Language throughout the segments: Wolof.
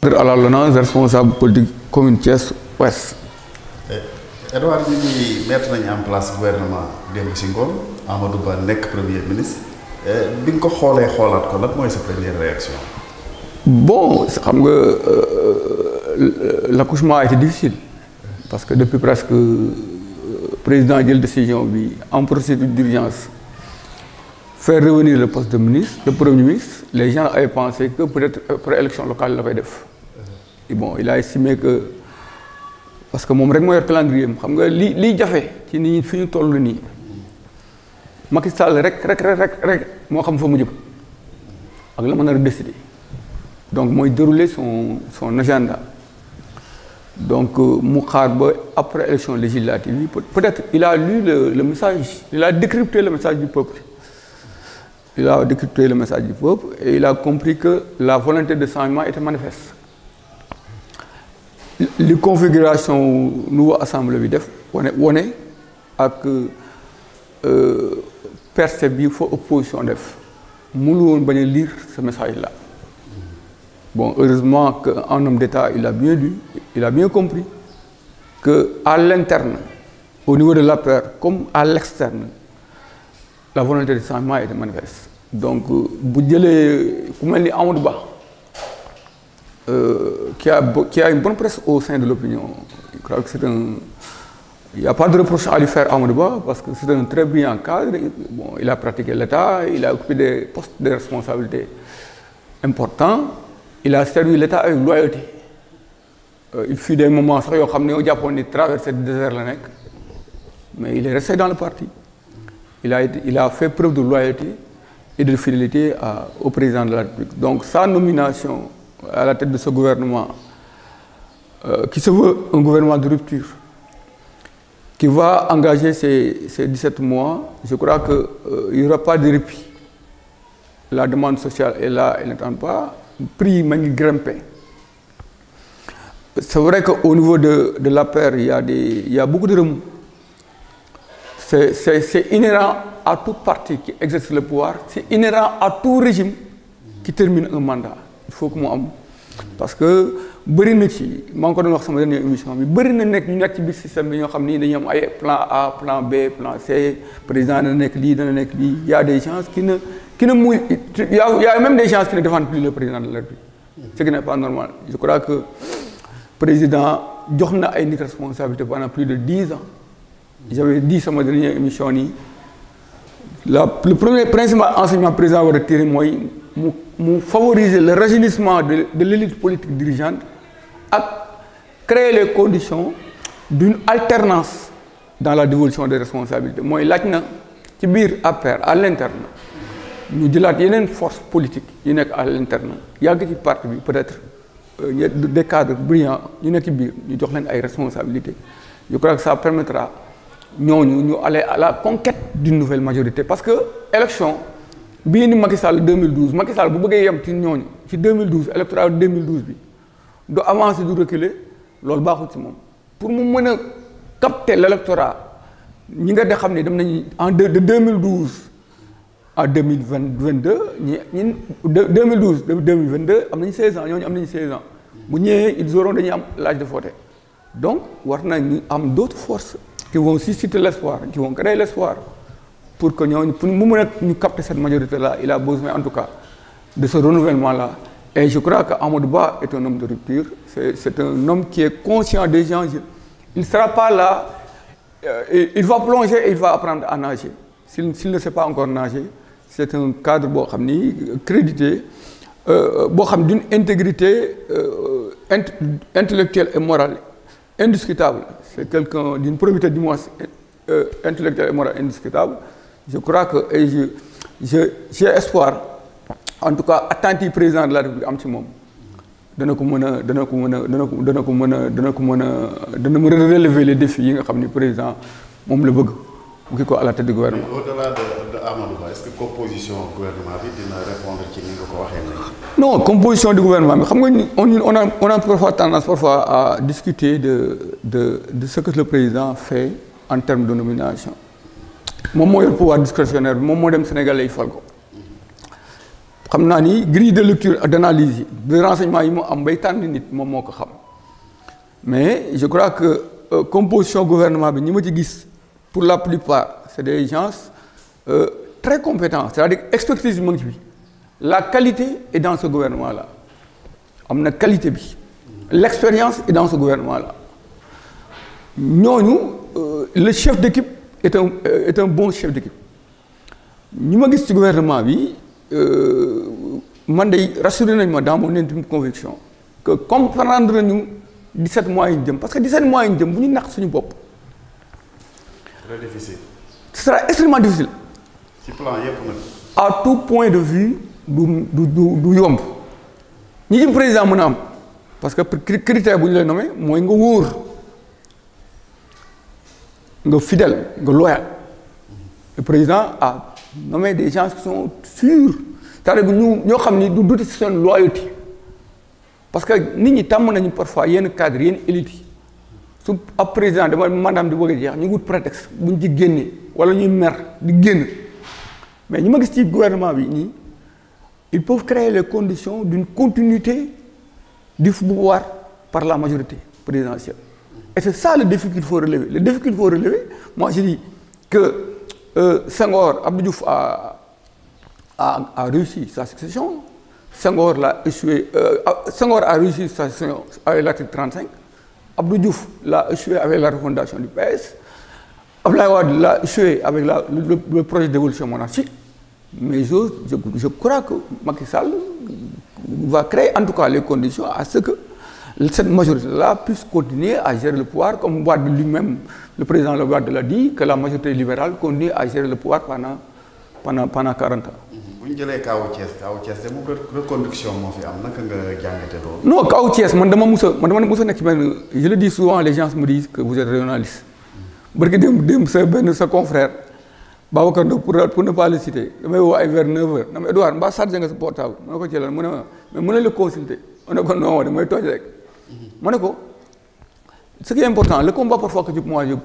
À la LONASE, responsable politique commune Thiès Ouest. Edouard bi ñuy mettre nañu en place gouvernement démb si ngoon Amadou Ba nekk premier ministre bi nga ko xoolee xoolaat ko lan mooy sa première réaction. Bon xam nga l'accouchement a été difficile parce que depuis presque président jël décision bi en procédure d'urgence faire revenir le poste de ministre, le premier ministre, les gens avaient pensé que peut-être pour élection locale la fay def. Et bon, il a estimé que parce que moom rek moo yor calendrier xam nga liy jafe ci nit ñi fi ñu toll nii Macky Sall rek moo xam fa mu jëm ak la mën a décider donc mooy dérouler son agenda donc mu xaar ba après élection législative yi peut-être il a lu le message, il a décrypté le message du peuple. Il a décrypté le message du peuple et il a compris que la volonté de changement était manifeste. Les configurations nouveau assemblée bi def wane ak percée bi fa opposition def mënu woon bañ a lire ce message là. Bon, heureusement qu'un homme d'État il a bien lu, il a bien compris que à l'interne, au niveau de l'APR comme à l'externe, la volonté de changement était manifeste. Donc bu jëlee ku mel ni Amadou Ba qui a une bonne presse au sein de l'opinion. Je crois que il n'y a pas de reproche à lui faire Amadou Ba parce que c'est un très brillant cadre. Bon, il a pratiqué l'État, il a occupé des postes de responsabilité importants. Il a servi l'État avec loyauté. Il fut des moments sax yoo xam ne au Japon ni traversé le désert la nekk mais il est resté dans le parti. Il a fait preuve de loyauté et de fidélité au président de la République. Donc sa nomination à la tête de ce gouvernement qui se veut un gouvernement de rupture qui va engager ces 17 mois, je crois que il n'y aura pas de répit. La demande sociale est là, elle n'attend pas. Le prix m'a grimpé. C'est vrai qu'au niveau de l'APR, il y a beaucoup de remous. C'est inhérent à tout parti qui exerce le pouvoir, c'est inhérent à tout régime qui termine un mandat. Il faut que moi am parce que bëri na ci maa ngi ko doon wax sama dernière émission bi bëri na nekk ñu nekk ci biir système bi ñoo xam ni dañuy am ay plan A, plan B, plan C, président dana nekk lii dana nekk lii. Il y a des gens qui ne il y a même des gens qui ne défendent plus le président de la République. Ce qui n'est pas normal. Je crois que le président jox na ay nit responsabilité pendant plus de 10 ans. J'avais dit sur ma dernière émission le premier principal enseignement président va retirer mooy mu favoriser le rajeunissement de l'élite politique dirigeante et créer les conditions d'une alternance dans la dévolution des responsabilités. Mooy laaj na ci biir APR à l'interne ñu jëlaat yeneen force politique yi nekk à l'interne yàgg ci parti bi peut-être des cadres brillants ñu nekk ci biir ñu jox leen ay responsabilités. Je crois que ça permettra ñooñu ñu aller à la conquête d'une nouvelle majorité parce que élection bii ni Macky Sall 2012 Macky Sall bu bëggee yem ci ñooñu ci 2012 électoral 2012 bi du avancer du reculer loolu baaxul ci moom pour mu mën a capter l'électorat ñi nga de xam ne dem nañu de 2012 à 2022 ñi 2012 2022 am nañu 16 ans ñooñu am nañu 16 ans bu ñëwee ils auront dañuy am l'âge de voter donc war nañu am d'autres forces qui vont susciter l'espoir, qui vont créer l'espoir pour que nous capter cette majorité-là. Il a besoin en tout cas de ce renouvellement-là. Et je crois qu'Amadou Ba est un homme de rupture. C'est un homme qui est conscient des enjeux. Il ne sera pas là, il va plonger et il va apprendre à nager. S'il ne sait pas encore nager, c'est un cadre crédité, d'une intégrité intellectuelle et morale indiscutable. C'est quelqu'un d'une probité du moins intellectuelle et morale indiscutable. Je crois que j'ai espoir, en tout cas attentif président de la République am ci moom dana relever les défis yi nga xam ni président moom la bëgg mu ki ko à la tête du gouvernement. Au-delà de Amadou Ba, est-ce que composition gouvernement bi dina répondre ci ni nga ko waxee léegi? Non, composition du gouvernement bi xam nga on a parfois tendance à discuter de ce que le président fait en termes de nomination. Moom moo yor pouvoir discrétionnaire bi moom moo dem Sénégalais yi fal ko xam naa ni grille de lecture et d'analyse de renseignement yi mu am bay tànn nit moom moo ko xam mais je crois que composition gouvernement bi ñi ma ci gis pour la plupart c'est des gens très compétents c'est-à-dire expertise bi mu ngi ci bi la qualité est dans ce gouvernement là am na qualité bi l'expérience est dans ce gouvernement là ñooñu le chef d'équipe est un bon chef d'équipe ñi ma gis ci gouvernement bi man de rassuré nañ ma dans mon intime conviction que comprendre nañu 17 mois yi ñu jëm parce que 17 mois yi ñu jëm bu ñu nax suñu bopp. très difficile. Ce sera extrêmement difficile. ci plan yëpp nag. à tout point de vue du yomb ñi jëm président mën a am parce que critère bu ñu lay nommé mooy nga wóor nga fidèle nga loyal le président a nommé des gens qui sont sûrs c'est-à-dire que ñoo xam ni du douter ci seen loyauté parce que nit ñi tàmm nañu parfois yenn cadre yenn élite yi su ab président dama mandaam di bëgg a jeex ñu wut prétexte buñ ci génnee wala ñuy mer di génn mais ñi ma gis ci gouvernement bi nii ils peuvent créer les conditions d'une continuité du pouvoir par la majorité présidentielle et c'est ça le défi qu'il faut relever le défi qu'il faut relever moi je dis que Senghor Abdou Diouf a réussi sa succession Senghor l'a échoué Senghor a réussi sa succession avec l'article 35 Abdou Diouf l'a échoué avec la refondation du PS Abdoulaye Wade l'a échoué avec le projet d'évolution monarchique mais je crois que Macky Sall va créer en tout cas les conditions à ce que cette majorité-là puisse continuer à gérer le pouvoir comme Wade lui-même le président Wade l'a dit que la majorité libérale continue à gérer le pouvoir pendant 40 ans. bu ñu jëlee kaawu Thiès de moom reconduction moo fi am naka nga jàngate loolu. non kaawu Thiès man dama mus a nekk ci benn je le dis souvent les gens me disent que vous êtes régionaliste. barki démb sa confrère Babacar Ndao pour ne pas le citer damay woo ay vers 9h dama Edouard mbaa chargé nga sa portable ma ne ko ci lan mu ne ma mais mën na la consulter ma ne ko non damay tooj rek. ma ne ko ce qui est important le combat parfois que moi je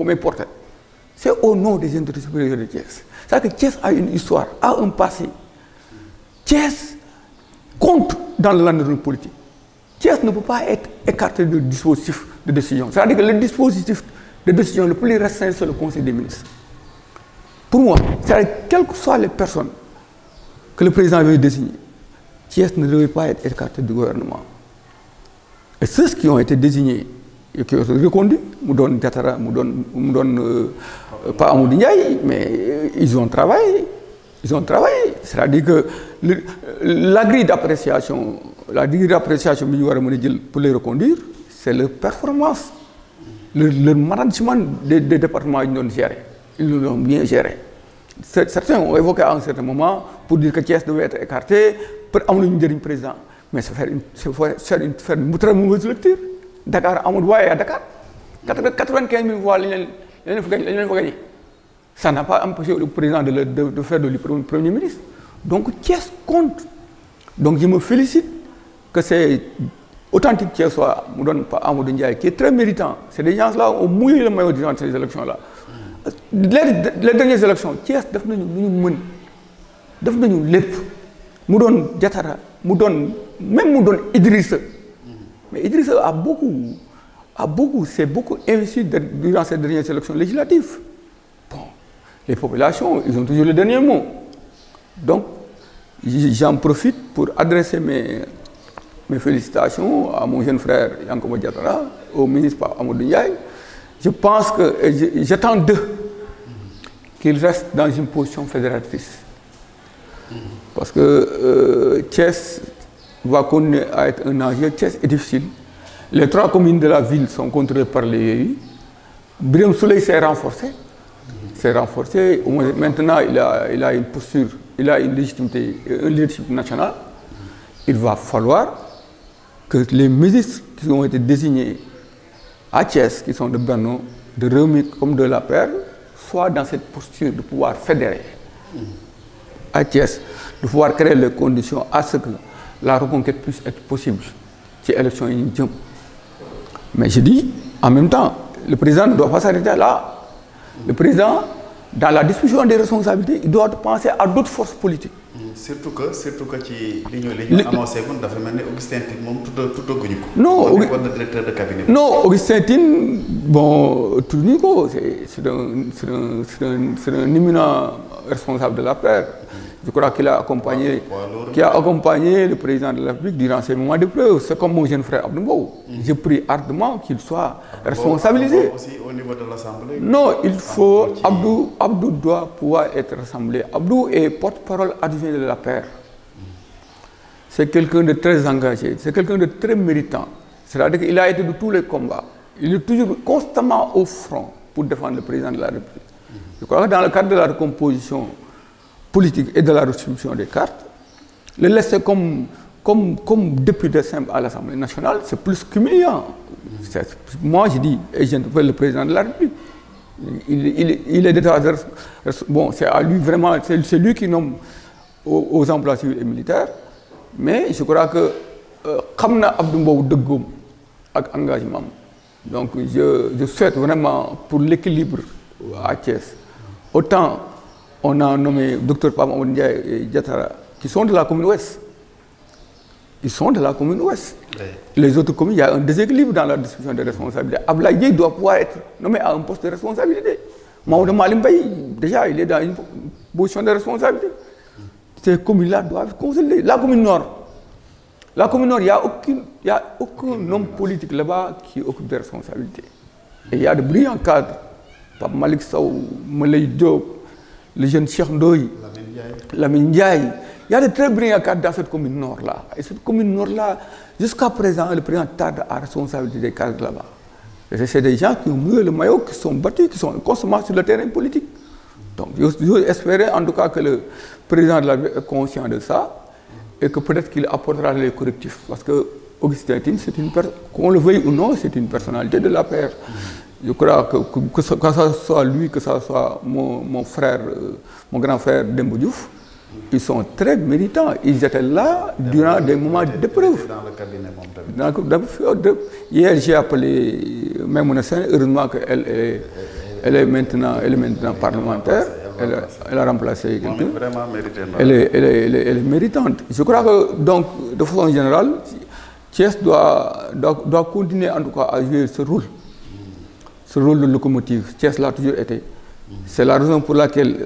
may porter c'est au nom des intérêts supérieurs de Thiès c'est-à-dire que Thiès a une histoire a un passé Thiès compte dans le landerneau politique Thiès ne peut pas être écarté du dispositif de décision c'est-à-dire que le dispositif de décision le plus restreint c'est le conseil des ministres pour moi c'est-à-dire quelles que soient les personnes que le président veut désigner Thiès ne devait pas être écarté du gouvernement et ceux qui ont été désignés et qui ont été reconduits mu doon Diatara mu doon pas Amadou Ndiaye mais ils ont travaillé c'est-à-dire que la grille d'appréciation bi ñu war a mën a jël pour les reconduire c'est leur performance leur management des départements yi ñu doon gérer ils l'ont bien géré certains ont évoqué à un certain moment pour dire que Thiès devait être écarté pour am nañu njëriñ président mais c'est faire une très mauvaise lecture Dakar amul waaye à Dakar 95 000 voix lañ leen fa gagné ça n'a pas empêché le président de faire de lui premier ministre donc Thiès compte donc je me félicite que c'est authentique Thiessois mu doon pas Amadou Ndiaye qui est très méritant c'est des gens là ont mouillé le maillot durant ces élections là les dernières élections Thiès def nañu lu ñu mën def nañu lépp mu doon Diatara mu doon Idrissa mais Idrissa a beaucoup s'est beaucoup investi durant ces dernières élections législatives bon les populations ils ont toujours le dernier mot donc j'en profite pour adresser mes félicitations à mon jeune frère Yankoba Diatara au ministre Amadou Ndiaye je pense que j'attends d'eux qu'ils restent dans une position fédératrice parce que Thiès va continuer à être un enjeu. Thiès est difficile. Les 3 communes de la ville sont contrôlées par les Yewwi. Birame Souleye s'est renforcé. Au moins maintenant, il a une posture, il a une légitimité, un leadership national. Il va falloir que les ministres qui ont été désignés à Thiès, qui sont de Benno, de Rewmi comme de l'APR, soient dans cette posture de pouvoir fédérer à Thiès, de pouvoir créer les conditions à ce que la reconquête puisse être possible ci élection yi ñu jëm mais je dis en même temps le président ne doit pas s'arrêter là le président dans la distribution des responsabilités il doit penser à d'autres forces politiques surtout que ci li ñu annoncé kon dafa mel ni Augustin Tine moom tuddaguñu ko. non le directeur de cabinet. non Augustin Tine bon tudduñu ko c'est un éminent responsable de l'APR. Je crois qu'il a accompagné le président de la République durant ces moments d'épreuve. C'est comme mon jeune frère Abdou Mbow. Je prie ardemment qu'il soit responsabilisé. Aussi au niveau de l'Assemblée. Non, il faut Abdou doit pouvoir être rassemblé. Abdou est porte-parole adjoint de la paix. C'est quelqu'un de très engagé, c'est quelqu'un de très méritant. C'est-à-dire qu'il a été de tous les combats. Il est toujours constamment au front pour défendre le président de la République. Je crois que dans le cadre de la recomposition politique et de la redistribution des cartes, le laisser comme député simple à l'Assemblée nationale, c'est plus qu'humiliant. Moi, je dis, et j'interpelle le président de la République, il est d'état. Bon, c'est à lui vraiment, c'est lui qui nomme aux emplois civils et militaires, mais je crois que Khamna Abdou Mbow dëggoom ak engagement. Donc, je souhaite vraiment pour l'équilibre à Thiès, autant on a nommé Dr Pam Amadou Ndiaye et Diatara, qui sont de la commune ouest. Ils sont de la commune ouest. Oui. Les autres communes, il y a un déséquilibre dans la distribution des responsabilités. Ablaye Dièye doit pouvoir être nommé à un poste de responsabilité. Maodo Malim Baye, déjà, il est dans une position de responsabilité. Ces communes-là doivent consolider. La commune nord, il n'y a aucun homme politique là-bas qui occupe des responsabilités. Et il y a de brillants cadres. Pape Malik Sow, Malay Diop, le jeune Cheikh Ndoye, Lamine Ndiaye. Il y a de très brillants cadres dans cette commune nord-là. Et cette commune nord-là, jusqu'à présent, le président tarde à responsabilité des cadres là-bas. Et c'est des gens qui ont mouillé le maillot, qui sont battus, qui sont constamment sur le terrain politique. Donc, j'espérais en tout cas que le président de la République est conscient de ça et que peut-être qu'il apportera les correctifs. Parce que Augustin Tine, qu'on le veuille ou non, c'est une personnalité de la paix. Je crois que ce soit lui, que ce soit mon frère, mon grand frère Dembo Diouf, ils sont très méritants. Ils étaient là durant des moments d'épreuve. Dans le cabinet. Hier, j'ai appelé Maimouna Sène, heureusement qu'elle est maintenant parlementaire. Elle a remplacé quelqu'un. Elle est méritante. Je crois que, donc, de façon générale, Thiès doit continuer en tout cas à jouer ce rôle de locomotive. Thiès l'a toujours été. C'est la raison pour laquelle,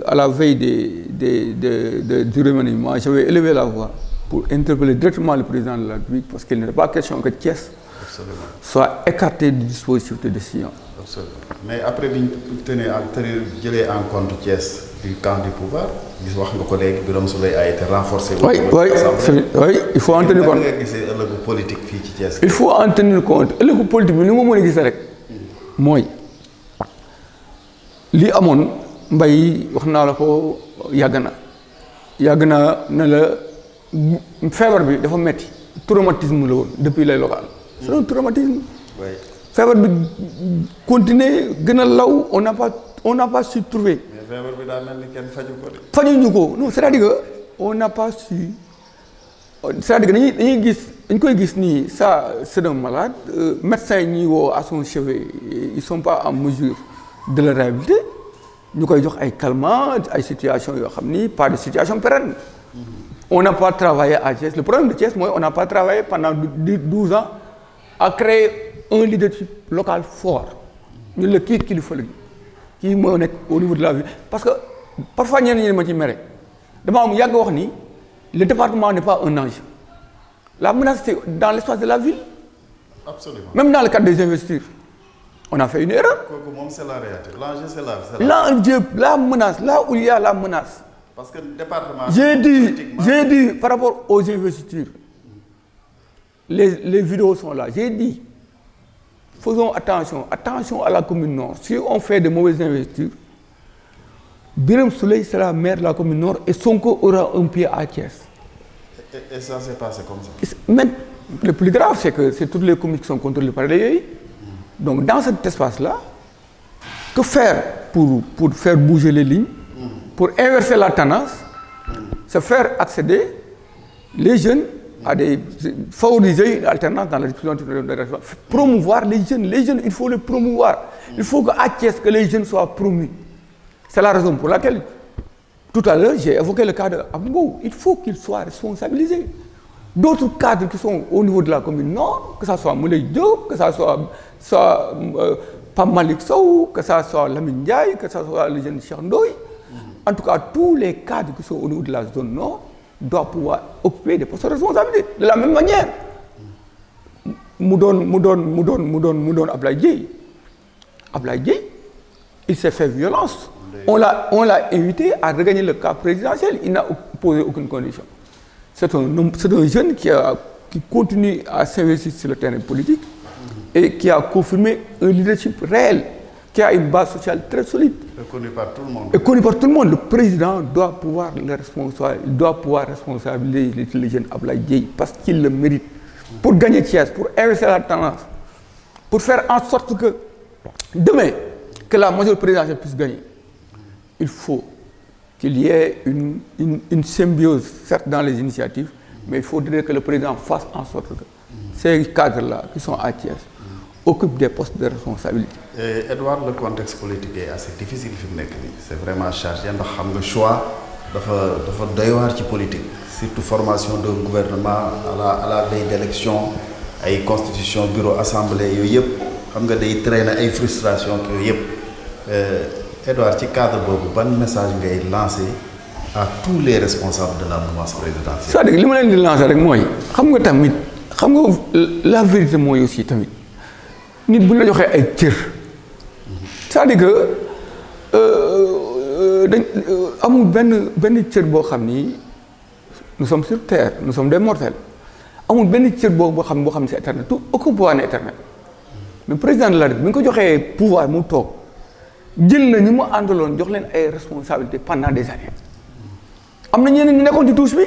à la veille du remaniement, j'avais élevé la voix pour interpeller directement le président de la République parce qu'il n'est pas question que Thiès soit écarté du dispositif de décision. Absolument. Mais après, vous tenez en compte Thiès du camp du pouvoir, votre collègue Birame Souleye a été renforcé. Oui, il faut en tenir compte. Il faut en tenir compte. Le politique, nous moi, li amone mbay waxna la ko yagna na la fever bi dafa metti traumatisme la won depuis les locales c'est un traumatisme oui fever bi continuer gëna law on n'a pas su trouver mais fever bi da melni ken faju ko non c'est-à-dire que on n'a pas su c'est-à-dire que dañuy gis ni ça c'est un malade médecin ñi wo à son chevet ils sont pas en mesure de la réhabiliter, nous avons des calmants, des situations, pas de situation pérenne. On n'a pas travaillé à Thiès. Le problème de Thiès, moi, on n'a pas travaillé pendant 12 ans à créer un leadership local fort. Nous le qui qu'il faut, qui est au niveau de la vie. Parce que parfois, il y a des gens qui me disent, le département n'est pas un ange. La menace, c'est dans l'espace de la ville. Absolument. Même dans le cadre des investitures. On a fait une erreur. C'est la réalité. L'enjeu, c'est la menace, là où il y a la menace. Parce que le département... J'ai dit, par rapport aux investitures, les vidéos sont là. J'ai dit, faisons attention à la commune nord. Si on fait de mauvaises investitures, Birame Souleye sera maire de la commune nord et Sonko aura un pied à Thiès. Et ça s'est passé comme ça. Mais le plus grave, c'est que c'est toutes les communes qui sont contrôlées par les yeux. Donc dans cet espace-là, que faire pour faire bouger les lignes, pour inverser la tendance, se faire accéder les jeunes à favoriser une alternance dans la distribution de la promouvoir les jeunes, il faut les promouvoir. Il faut qu'à Thiès, que les jeunes soient promus. C'est la raison pour laquelle Tout à l'heure, j'ai évoqué le cas de Abou. Il faut qu'il soit responsabilisé. D'autres cadres qui sont au niveau de la commune Nord, que ce soit Moulay Diop, que ce soit Pam Malik Sow, que ce soit Lamine Ndiaye, que ce soit le jeune Cheikh Ndoye, en tout cas, tous les cadres qui sont au niveau de la zone Nord doivent pouvoir occuper des postes de responsabilité. De la même manière, Moudon Ablaye Dieye. Ablaye Dieye, il s'est fait violence. On l'a invité à regagner le cas présidentiel. Il n'a posé aucune condition. C'est un jeune qui continue à s'investir sur le terrain politique et qui a confirmé un leadership réel, qui a une base sociale très solide. Connu par tout le monde. Et connu par tout le monde. Le président doit pouvoir responsabiliser le jeune Ablaye Dieye parce qu'il le mérite. Pour gagner Thiès, pour inverser la tendance, pour faire en sorte que demain, que la majeure présidentielle puisse gagner, il faut qu'il y ait une symbiose, certes dans les initiatives, mais il faudrait que le président fasse en sorte que ces cadres-là, qui sont à Thiès, occupent des postes de responsabilité. Edouard, le contexte politique est assez difficile. C'est vraiment chargé. Le choix dafa doy waar ci politique. Surtout formation d'un gouvernement à la veille d'élection, ay constitution, bureau, assemblée, yooyu yëpp xam nga day traîner ay frustration yooyu yëpp. Edouard, ci cadre boobu ban message ngay lancer à tous les responsables de la mouvance présidentielle? C'est-à-dire li ma leen di lancer rek mooy xam nga la vérité mooy aussi tamit nit bu ñu la joxee ay cër c'est-à-dire que amul benn cër boo xam ni nous sommes sur terre, nous sommes des mortels. Amul benn cër boo xam ne c'est éternel. Tout aucun pouvoir n'est éternel. Le président de la République bi nga ko joxee pouvoir mu toog jël na ñi mu àndaloon jox leen ay responsabilités pendant des années. am na ñeneen ñu nekkoon ci touche bi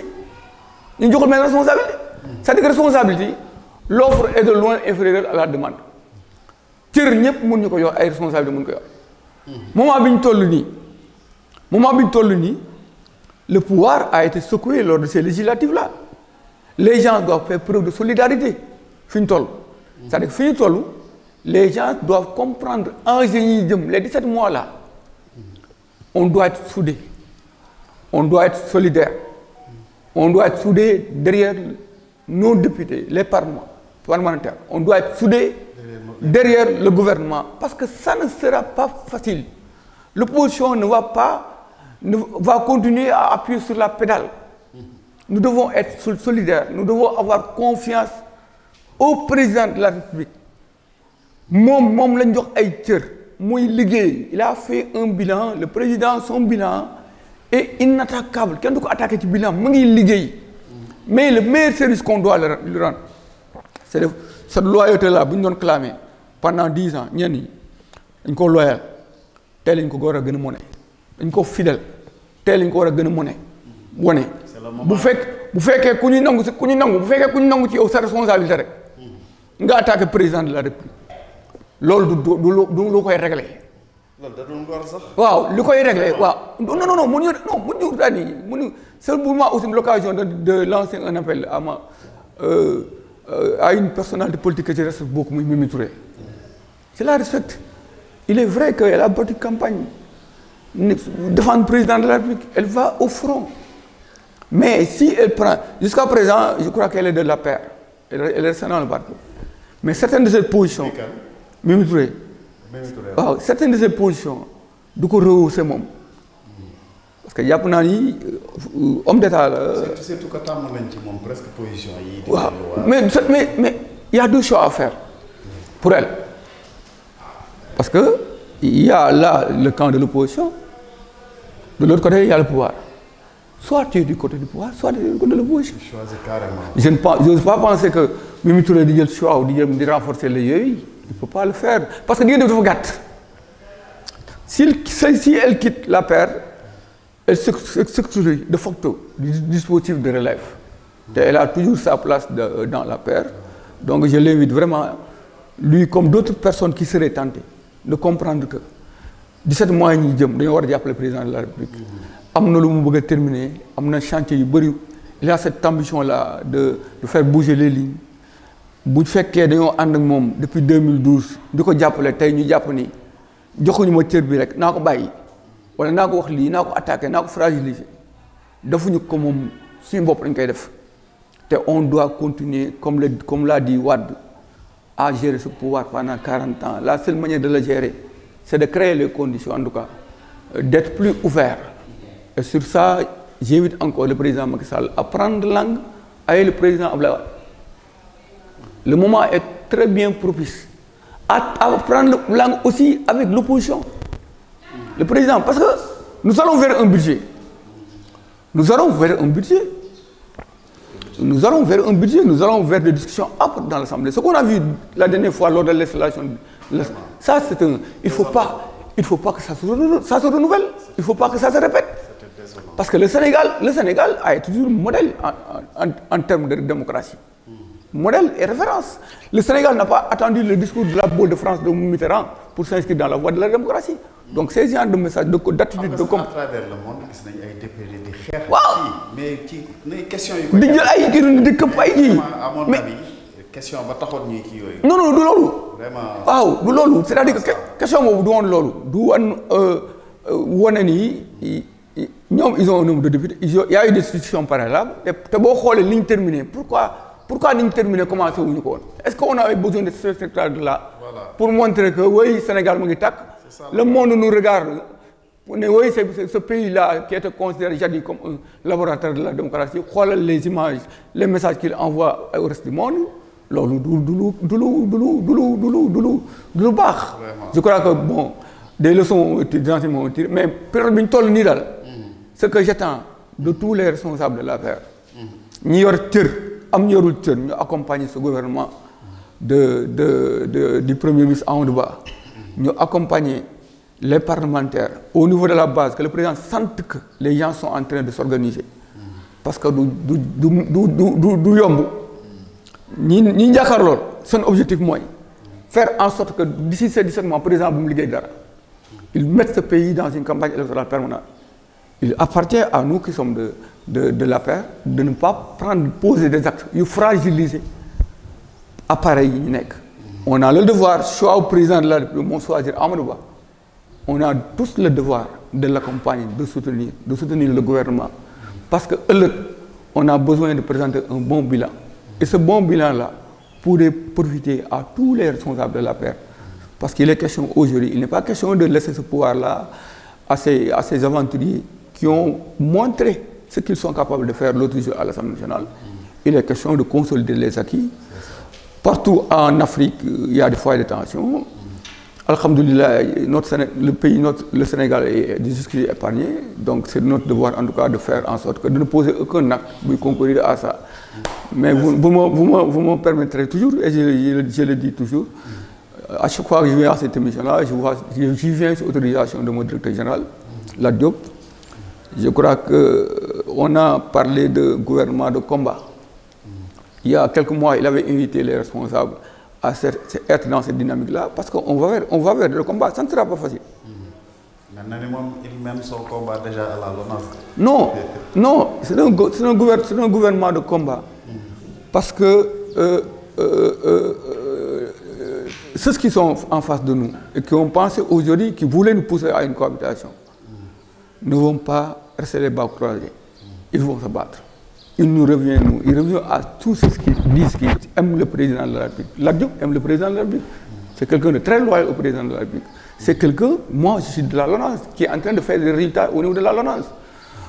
ñu joxul même responsabilité. C'est-à-dire que responsabilité l'offre est de loin inférieure à la demande. cër ñëpp mun ñu ko jox ay responsabilités mun ko yor. moment bi ñu toll nii le pouvoir a été secoué lors de ces législatives-là. Les gens doivent faire preuve de solidarité. C'est-à-dire que les gens doivent comprendre les 17 mois-là. On doit être soudés. On doit être solidaires. On doit être soudés derrière nos députés, les parlementaires. On doit être soudés derrière le gouvernement. Parce que ça ne sera pas facile. L'opposition ne va continuer à appuyer sur la pédale. Nous devons être solidaires. Nous devons avoir confiance au président de la République. Il a fait un bilan, le président, son bilan est inattaquable. Quand on attaque ce bilan, mais le meilleur service qu'on doit lui rendre, c'est cette loyauté-là, nous avons clamé pendant 10 ans. Nous sommes loyaux, tel est nous sommes fidèles, tel est nous sommes bu fekkee ku ñu nangu ci yow sa responsabilité rek nga attaqué président de la République loolu du lu koy régler. loolu da doon ngor sax. waaw li koy régler waaw non mënuñu c'est pour moi aussi l'occasion de lancer un appel à une personnalité politique que je respecte beaucoup, Mimi Touré. Je la respecte. Il est vrai qu'elle a battu campagne devant le président de la République. Elle va au front. Mais si elle prend, jusqu'à présent, je crois qu'elle est de la paire. Elle est restée dans le parti. Mais certaines de ses positions, Mimi Touré, certaines de ses positions, du coup, rehausser mon. Parce que Yapunani, homme d'État. C'est tout cas, presque position. Mais il y a deux choix à faire pour elle. Parce que il y a là le camp de l'opposition, de l'autre côté, il y a le pouvoir. Soit tu es du côté du pouvoir, soit tu es du côté de l'opposition. Je n'ose pas penser que Mimi Touré dit le choix ou de renforcer les yeux. Il ne peut pas le faire. Parce que Dieu ne faut gâter. Si elle quitte la paire, elle s'exclut de facto du dispositif de relève. Et elle a toujours sa place dans la paire. Donc je l'invite vraiment, lui comme d'autres personnes qui seraient tentées, de comprendre que 17 mois, nous devons appeler le président de la République. Nous terminer, nous chantier. Il y a cette ambition-là de faire bouger les lignes. Depuis 2012, nous avons appelé les Japonais. Nous avons wala naa ko wax lii naa ko attaqué naa ko fragiliser defuñu ko moom suñu bopp lañ koy def te on doit continuer comme l'a dit Wade à gérer ce pouvoir pendant 40 ans. La seule manière de le gérer, c'est de créer les conditions, en tout cas, d'être plus ouvert. Et sur ça, j'invite encore le président Macky Sall à prendre langue avec le président Abdoulaye Wade. Le moment est très bien propice à prendre langue aussi avec l'opposition. Le président, parce que nous allons vers un budget. Nous allons vers un budget. Nous allons vers un budget, nous allons vers des discussions âpres dans l'Assemblée. Ce qu'on a vu la dernière fois lors de l'installation, ça c'est un... Il ne faut pas que ça se renouvelle, il ne faut pas que ça se répète. Parce que le Sénégal a toujours modèle en termes de démocratie. Modèle et référence. Le Sénégal n'a pas attendu le discours de la Boule de France de Mitterrand pour s'inscrire dans la voie de la démocratie. Donc ces genres de messages, d'attitude, de à travers le monde, il y a des députés de xeex. Mais ci les questions yu di jël ay kii di këpp ay kii. à mon avis question ba taxoon ñuy kii yooyu. non du loolu. Vraiment waaw du loolu c'est-à-dire que question boobu du woon loolu du woon wane ni ñoom ils ont un nombre de députés il y a eu des discussions préalables te boo xoolee li ñu terminé pourquoi ni ñu terminé commencé wuñu ko woon. Est-ce qu'on avait besoin de ce spectacle-là pour montrer que oui Sénégal mu ngi tàkk. Le monde nous regarde. Oui, c'est ce pays-là qui était considéré jadis comme un laboratoire de la démocratie. Voilà les images, les messages qu'il envoie au reste du monde. Je crois que bon, des leçons d'enseignement, mais ce que j'attends de tous les responsables de l'affaire, nous accompagner ce gouvernement du Premier ministre Amadou Ba. Nous accompagner les parlementaires au niveau de la base, que le président sente que les gens sont en train de s'organiser. Parce que son objectif moi, faire en sorte que d'ici ces 17 mois, le président il mette ce pays dans une campagne électorale permanente. Il appartient à nous qui sommes de la paix de ne pas poser des actes, il fragiliser l'appareil. On a le devoir, choix au président de la République, choisir Amadou Ba. On a tous le devoir de l'accompagner, de soutenir le gouvernement. Parce que on a besoin de présenter un bon bilan. Et ce bon bilan-là pourrait profiter à tous les responsables de la paix. Parce qu'il est question aujourd'hui, il n'est pas question de laisser ce pouvoir-là à ces aventuriers qui ont montré ce qu'ils sont capables de faire l'autre jour à l'Assemblée nationale. Il est question de consolider les acquis. Partout en Afrique, il y a des foyers de tension. Alhamdoulilah, le Sénégal est jusqu'ici épargné. Donc c'est notre devoir en tout cas de faire en sorte que de ne poser aucun acte pour concourir à ça. Mais vous me permettrez toujours, et je le dis toujours, à chaque fois que je viens à cette émission-là, je viens sur autorisation de mon directeur général, la Diop. Je crois qu'on a parlé de gouvernement de combat. Il y a quelques mois, il avait invité les responsables à être dans cette dynamique-là, parce qu'on va vers le combat, ça ne sera pas facile. Maintenant, il mène son combat déjà à la LONASE. Non, c'est un gouvernement de combat. Parce que ceux qui sont en face de nous et qui ont pensé aujourd'hui, qui voulaient nous pousser à une cohabitation, ne vont pas rester les bras croisés. Ils vont se battre. Il revient à tous ceux qui disent qu'ils aiment le président de la République. L'Adiop aime le président de la République. C'est quelqu'un de très loyal au président de la République. C'est quelqu'un, moi je suis de la LONASE, qui est en train de faire des résultats au niveau de la LONASE.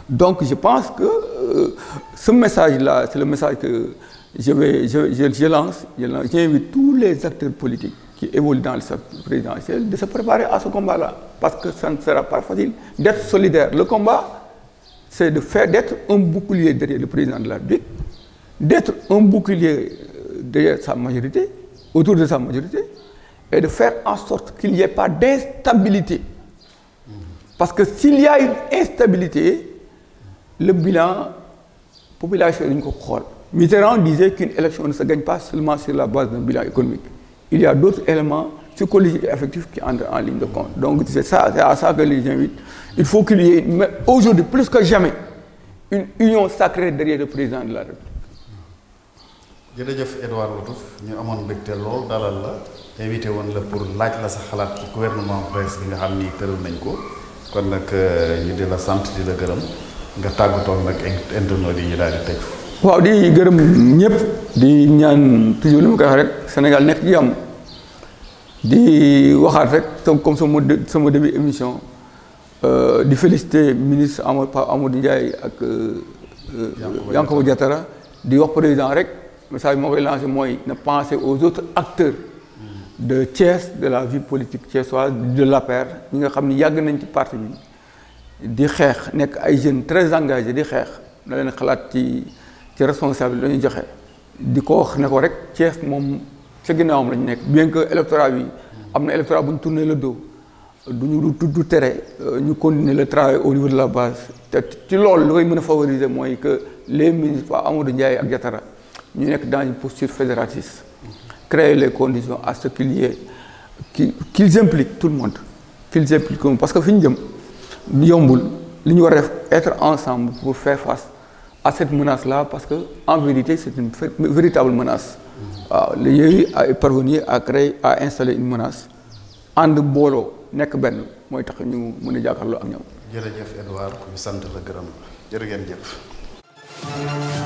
Donc je pense que ce message-là, c'est le message que je lance. J'invite tous les acteurs politiques qui évoluent dans le secteur présidentiel de se préparer à ce combat-là. Parce que ça ne sera pas facile d'être solidaire. Le combat, c'est d'être un bouclier derrière le président de la République, d'être un bouclier derrière sa majorité, autour de sa majorité, et de faire en sorte qu'il n'y ait pas d'instabilité. Parce que s'il y a une instabilité, le bilan, population est une Mitterrand disait qu'une élection ne se gagne pas seulement sur la base d'un bilan économique. Il y a d'autres éléments psychologiques et affectifs qui entrent en ligne de compte. Donc c'est à ça que les invitent. Il faut qu'il y ait, aujourd'hui plus que jamais, une union sacrée derrière le président de la République. jërëjëf Edouard Lotouf ñu amoon mbégte lool dalal la invité woon la pour laaj la sa xalaat ci gouvernement bees bi nga xam ni tëral nañ ko kon nag ñu di la sant di la gërëm nga tàggatoo nag internautes yi ñu daal di tëj. waaw di gërëm ñëpp di ñaan toujours li ma koy wax rek Sénégal nekk ci jàmm di waxaat rek comme sama début émission di féliciter ministre Amadou Ndiaye ak Yankhoba Diattara di wax président rek message moo koy lancé mooy na penser aux autres acteurs de Thiès de la vie politique thiessoise de l'APR ñi nga xam ni yàgg nañ ci parti bi di xeex nekk ay jeunes très engagés di xeex na leen xalaat ci responsable dañuy joxe di ko wax ne ko rek Thiès moom ca ginnaawam lañu nekk bien que électorat bi am na électorat bu ñu tourné le dos du tere ñu continuer le travail au niveau de la base te ci loolu lu koy mën a favoriser mooy que les ministres Amadou Ndiaye ak Diattara ñu nekk dans une posture fédératiste créer les conditions à ce qu'il y ait qu'ils impliquent tout le monde qu'ils impliquent parce que fi ñu jëm yombul li ñu war a def être ensemble pour faire face à cette menace-là parce que en vérité c'est une véritable menace. waaw yooyu ay parvenir à créer à installer une menace ànd booloo nekk benn mooy tax ñu mën a jàkkaarloo ak ñoom. jërëjëf Edouard ñu sant la gërëm jërë ngeen jëf.